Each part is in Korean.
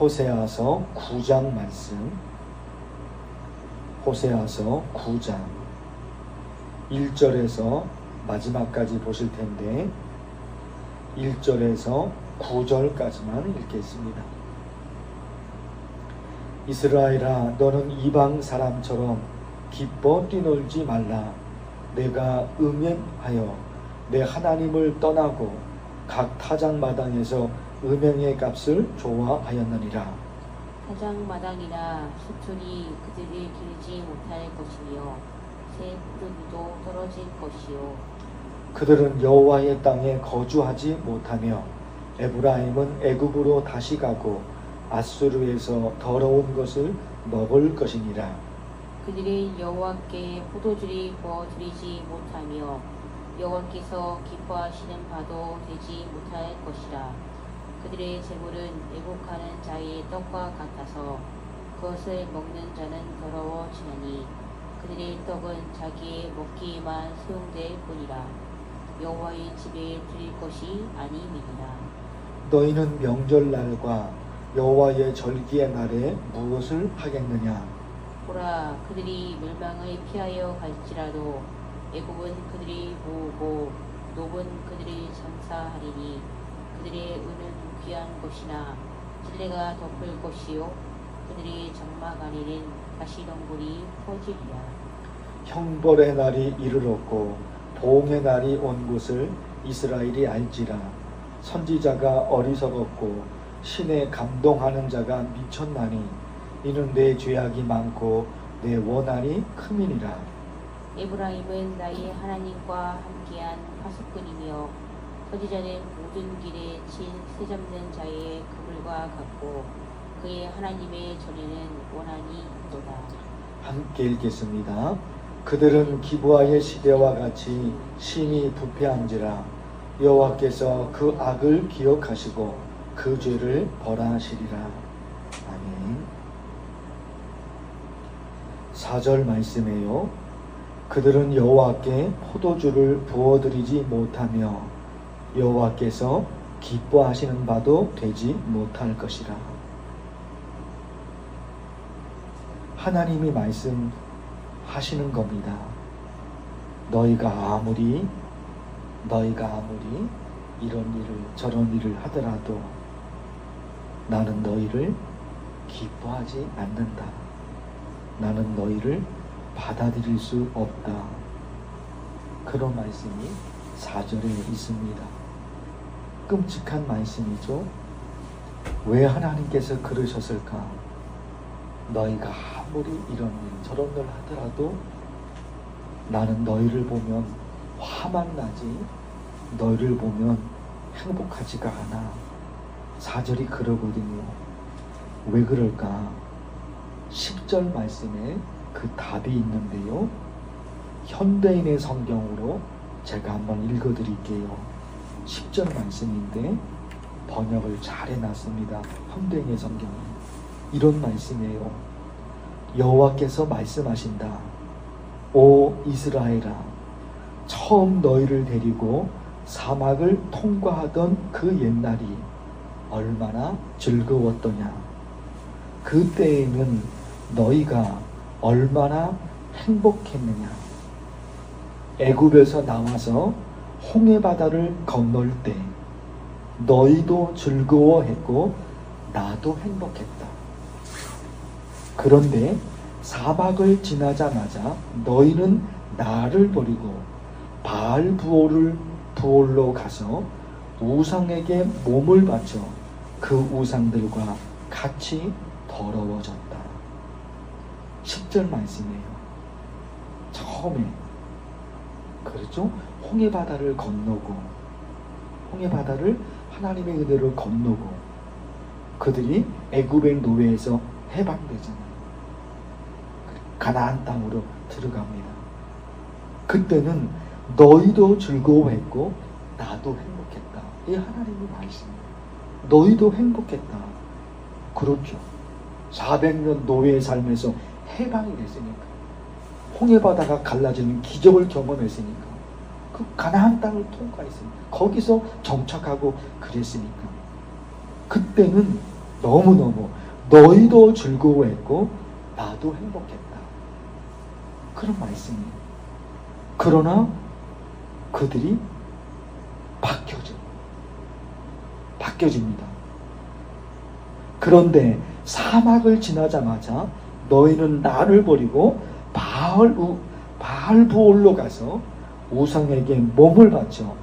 호세아서 9장 말씀, 호세아서 9장 1절에서 마지막까지 보실 텐데 1절에서 9절까지만 읽겠습니다. 이스라엘아, 너는 이방 사람처럼 기뻐 뛰놀지 말라. 내가 음행하여 내 하나님을 떠나고 각 타작마당에서 음행의 값을 좋아하였느니라. 타작마당이나 수촌이 그들을 기르지 못할 것이며 새 포도주도 떨어질 것이요. 그들은 여호와의 땅에 거주하지 못하며 에브라임은 애굽으로 다시 가고 아수르에서 더러운 것을 먹을 것이니라. 그들이 여호와께 포도주를 부어드리지 못하며 여호와께서 기뻐하시는 바도 되지 못할 것이라. 그들의 재물은 애국하는 자의 떡과 같아서 그것을 먹는 자는 더러워지나니 그들의 떡은 자기의 먹기에만 소용될 뿐이라. 여호와의 집에 드릴 것이 아님이니라. 너희는 명절날과 여호와의 절기의 날에 무엇을 하겠느냐? 보라, 그들이 멸망을 피하여 갈지라도 애굽은 그들이 모으고 노은 그들이 장사하리니 그들의 은은 귀한 것이나 찔레가 덮을 것이요 그들의 장막 안에는 가시덩굴이 퍼지리라. 형벌의 날이 이르렀고 보응의 날이 온 곳을 이스라엘이 알지라. 선지자가 어리석었고 신에 감동하는 자가 미쳤나니 이는 내 죄악이 많고 내 원한이 큼이니라. 에브라임은 나의 하나님과 함께한 파수꾼이며 선지자는 모든 길에 친 새잡는 자의 그물과 같고 그의 하나님의 전에는 원한이 있도다. 함께 읽겠습니다. 그들은 기브아의 시대와 같이 심히 부패한지라. 여호와께서 그 악을 기억하시고 그 죄를 벌하시리라. 아멘. 4절 말씀에요. 그들은 여호와께 포도주를 부어드리지 못하며 여호와께서 기뻐하시는 바도 되지 못할 것이라. 하나님이 말씀하시는 겁니다. 너희가 아무리 이런 일을 저런 일을 하더라도 나는 너희를 기뻐하지 않는다. 나는 너희를 받아들일 수 없다. 그런 말씀이 4절에 있습니다. 끔찍한 말씀이죠. 왜 하나님께서 그러셨을까? 너희가 아무리 이런 일 저런 일 하더라도 나는 너희를 보면 화만 나지 너희를 보면 행복하지가 않아. 4절이 그러거든요. 왜 그럴까? 10절 말씀에 그 답이 있는데요. 현대인의 성경으로 제가 한번 읽어드릴게요. 10절 말씀인데 번역을 잘 해놨습니다. 현대인의 성경은 이런 말씀이에요. 여호와께서 말씀하신다. 오 이스라엘아, 처음 너희를 데리고 사막을 통과하던 그 옛날이 얼마나 즐거웠더냐. 그때에는 너희가 얼마나 행복했느냐. 애굽에서 나와서 홍해바다를 건널 때 너희도 즐거워했고 나도 행복했다. 그런데 사막을 지나자마자 너희는 나를 버리고 바알 부올로 가서 우상에게 몸을 바쳐 그 우상들과 같이 더러워졌다. 10절 말씀이에요. 처음에 그렇죠? 홍해바다를 건너고 홍해바다를 하나님의 은혜로 건너고 그들이 애굽의 노예에서 해방되잖아요. 가나안 땅으로 들어갑니다. 그때는 너희도 즐거워했고 나도 행복했다. 이 하나님의 말씀이에요. 너희도 행복했다. 그렇죠. 400년 노예의 삶에서 해방이 됐으니까, 홍해바다가 갈라지는 기적을 경험했으니까, 그 가나안 땅을 통과했으니까, 거기서 정착하고 그랬으니까, 그때는 너무너무 너희도 즐거워했고 나도 행복했다. 그런 말씀이에요. 그러나 그들이 바뀌어집니다. 그런데 사막을 지나자마자 너희는 나를 버리고 바알부올로 가서 우상에게 몸을 바쳐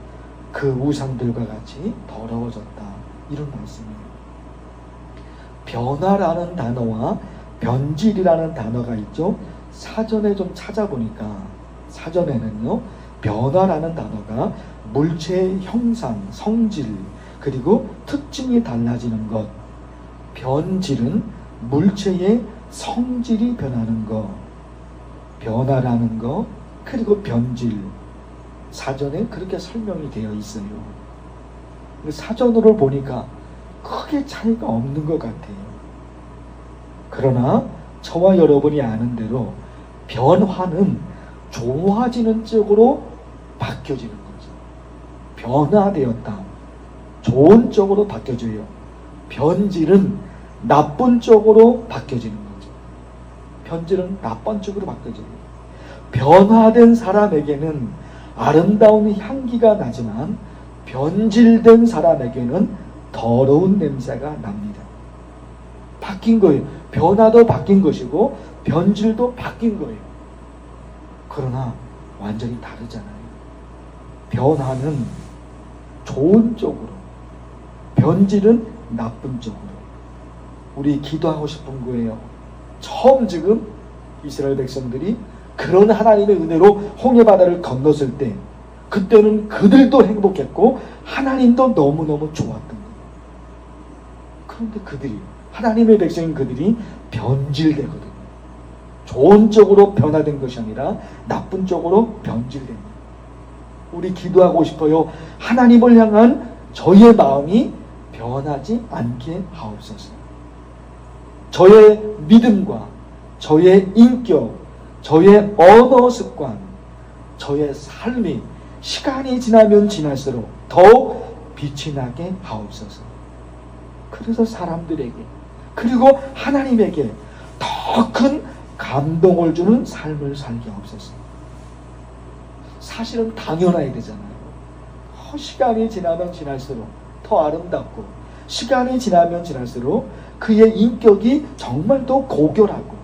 그 우상들과 같이 더러워졌다. 이런 말씀이에요. 변화라는 단어와 변질이라는 단어가 있죠. 사전에 좀 찾아보니까 사전에는요, 변화라는 단어가 물체의 형상, 성질, 그리고 특징이 달라지는 것, 변질은 물체의 성질이 변하는 것, 변화라는 것, 그리고 변질, 사전에 그렇게 설명이 되어 있어요. 사전으로 보니까 크게 차이가 없는 것 같아요. 그러나 저와 여러분이 아는 대로 변화는 좋아지는 쪽으로 바뀌어지는 거죠. 변화되었다. 좋은 쪽으로 바뀌어져요. 변질은 나쁜 쪽으로 바뀌어지는 거죠. 변질은 나쁜 쪽으로 바뀌어져요. 변화된 사람에게는 아름다운 향기가 나지만 변질된 사람에게는 더러운 냄새가 납니다. 바뀐 거예요. 변화도 바뀐 것이고 변질도 바뀐 거예요. 그러나 완전히 다르잖아요. 변화는 좋은 쪽으로, 변질은 나쁜 쪽으로. 우리 기도하고 싶은 거예요. 처음 지금 이스라엘 백성들이 그런 하나님의 은혜로 홍해바다를 건넜을 때 그때는 그들도 행복했고 하나님도 너무너무 좋았던 거예요. 그런데 그들이, 하나님의 백성인 그들이 변질되거든요. 좋은 쪽으로 변화된 것이 아니라 나쁜 쪽으로 변질됩니다. 우리 기도하고 싶어요. 하나님을 향한 저의 마음이 변하지 않게 하옵소서. 저의 믿음과 저의 인격, 저의 언어 습관, 저의 삶이 시간이 지나면 지날수록 더욱 빛이 나게 하옵소서. 그래서 사람들에게, 그리고 하나님에게 더 큰 감동을 주는 삶을 살게 하옵소서. 사실은 당연해야 되잖아요. 시간이 지나면 지날수록 더 아름답고, 시간이 지나면 지날수록 그의 인격이 정말 더 고결하고,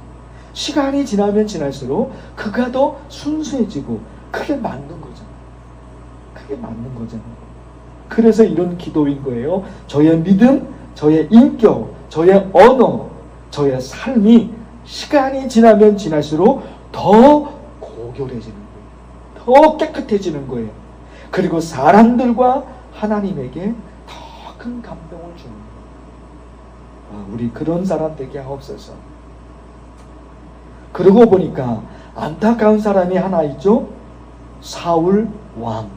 시간이 지나면 지날수록 그가 더 순수해지고, 그게 맞는 거잖아요. 그게 맞는 거잖아요. 그래서 이런 기도인 거예요. 저의 믿음, 저의 인격, 저의 언어, 저의 삶이 시간이 지나면 지날수록 더 고결해지는 거예요. 더 깨끗해지는 거예요. 그리고 사람들과 하나님에게 더 큰 감동을 주는 거예요. 우리 그런 사람 되게 하옵소서. 그러고 보니까 안타까운 사람이 하나 있죠. 사울 왕.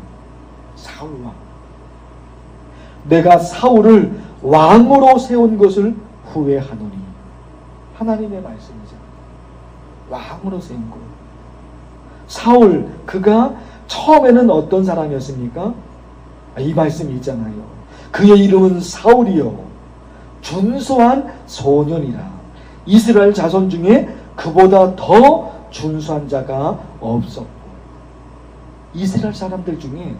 내가 사울을 왕으로 세운 것을 후회하노니. 하나님의 말씀이죠. 왕으로 세운 거예요. 사울, 그가 처음에는 어떤 사람이었습니까? 이 말씀이 있잖아요. 그의 이름은 사울이요 준수한 소년이라. 이스라엘 자손 중에 그보다 더 준수한 자가 없었고, 이스라엘 사람들 중에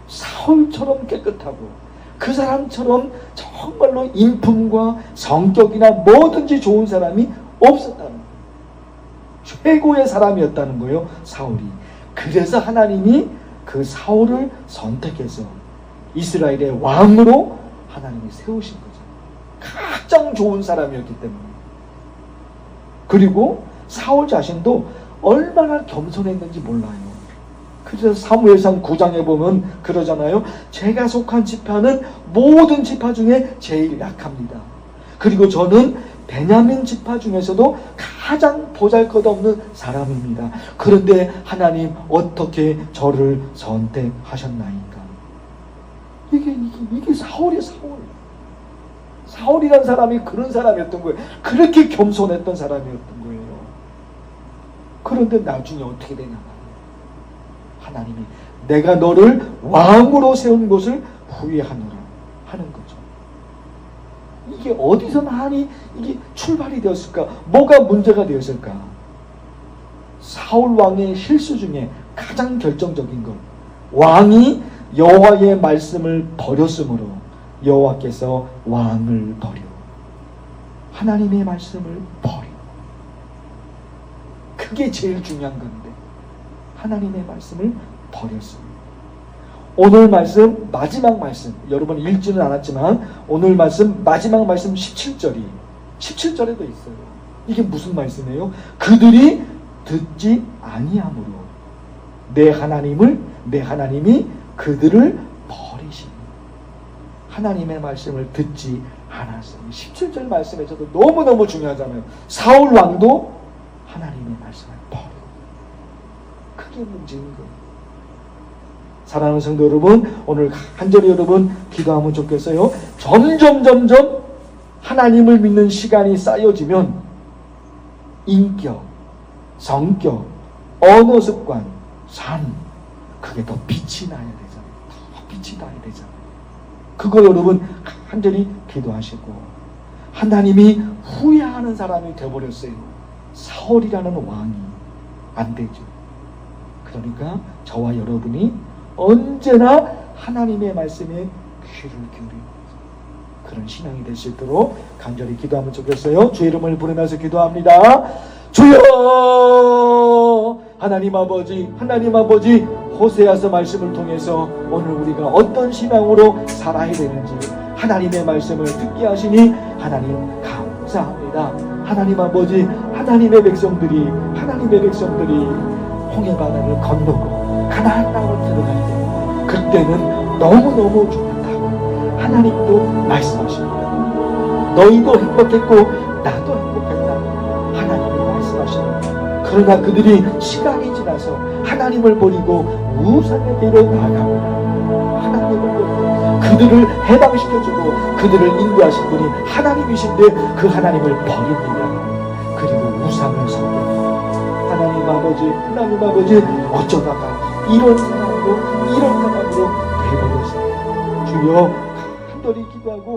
사울처럼 깨끗하고 그 사람처럼 정말로 인품과 성격이나 뭐든지 좋은 사람이 없었다는 거예요. 최고의 사람이었다는 거예요, 사울이. 그래서 하나님이 그 사울을 선택해서 이스라엘의 왕으로 하나님이 세우신 거죠. 가장 좋은 사람이었기 때문에. 그리고 사울 자신도 얼마나 겸손했는지 몰라요. 그래서 사무엘상 9장에 보면 그러잖아요. 제가 속한 지파는 모든 지파 중에 제일 약합니다. 그리고 저는 베냐민 지파 중에서도 가장 보잘것없는 사람입니다. 그런데 하나님 어떻게 저를 선택하셨나이까? 이게 사울이에요, 사울. 사울이라는 사람이 그런 사람이었던 거예요. 그렇게 겸손했던 사람이었던 거예요. 그런데 나중에 어떻게 되냐? 하나님이 내가 너를 왕으로 세운 것을 후회하노라 하는 거죠. 이게 어디서 많이 이게 출발이 되었을까? 뭐가 문제가 되었을까? 사울 왕의 실수 중에 가장 결정적인 것, 왕이 여호와의 말씀을 버렸으므로 여호와께서 왕을 버려 하나님의 말씀을 버려. 그게 제일 중요한 건데 하나님의 말씀을 버렸습니다. 오늘 말씀 마지막 말씀, 여러분 읽지는 않았지만 오늘 말씀 마지막 말씀 17절에도 있어요. 이게 무슨 말씀이에요? 그들이 듣지 아니함으로 내 하나님이 그들을 버리시니. 하나님의 말씀을 듣지 않았어요. 17절 말씀에서도 너무너무 중요하잖아요. 사울 왕도 하나님의 말씀을 버리고. 그게 문제인 거예요. 사랑하는 성도 여러분, 오늘 간절히 여러분 기도하면 좋겠어요. 점점 하나님을 믿는 시간이 쌓여지면 인격, 성격, 언어 습관, 삶, 그게 더 빛이 나야 되잖아요. 더 빛이 나야 되잖아요. 그거 여러분 간절히 기도하시고. 하나님이 후회하는 사람이 되어버렸어요. 사울이라는 왕이. 안 되죠. 그러니까 저와 여러분이 언제나 하나님의 말씀에 귀를 기울이는 그런 신앙이 될 수 있도록 간절히 기도하면 좋겠어요. 주의 이름을 부르면서 기도합니다. 주여! 하나님 아버지 호세아서 말씀을 통해서 오늘 우리가 어떤 신앙으로 살아야 되는지 하나님의 말씀을 듣게 하시니 하나님 감사합니다. 하나님 아버지, 하나님의 백성들이 홍해바다를 건너고 가나안 땅으로 들어갈 때 그때는 너무너무 좋았다고 하나님도 말씀하십니다. 너희도 행복했고 나도 행복했다. 하나님이 말씀하십니다. 그러나 그들이 시간이 지나서 하나님을 버리고 우상에게로 나아갑니다. 하나님을 버리고 그들을 해방시켜주고 그들을 인도하신 분이 하나님이신데 그 하나님을 버립니다. 그리고 우상을 섬깁니다. 하나님 아버지 어쩌다가 이런 사람으로 되버렸어요. 주여 간절히 기도하고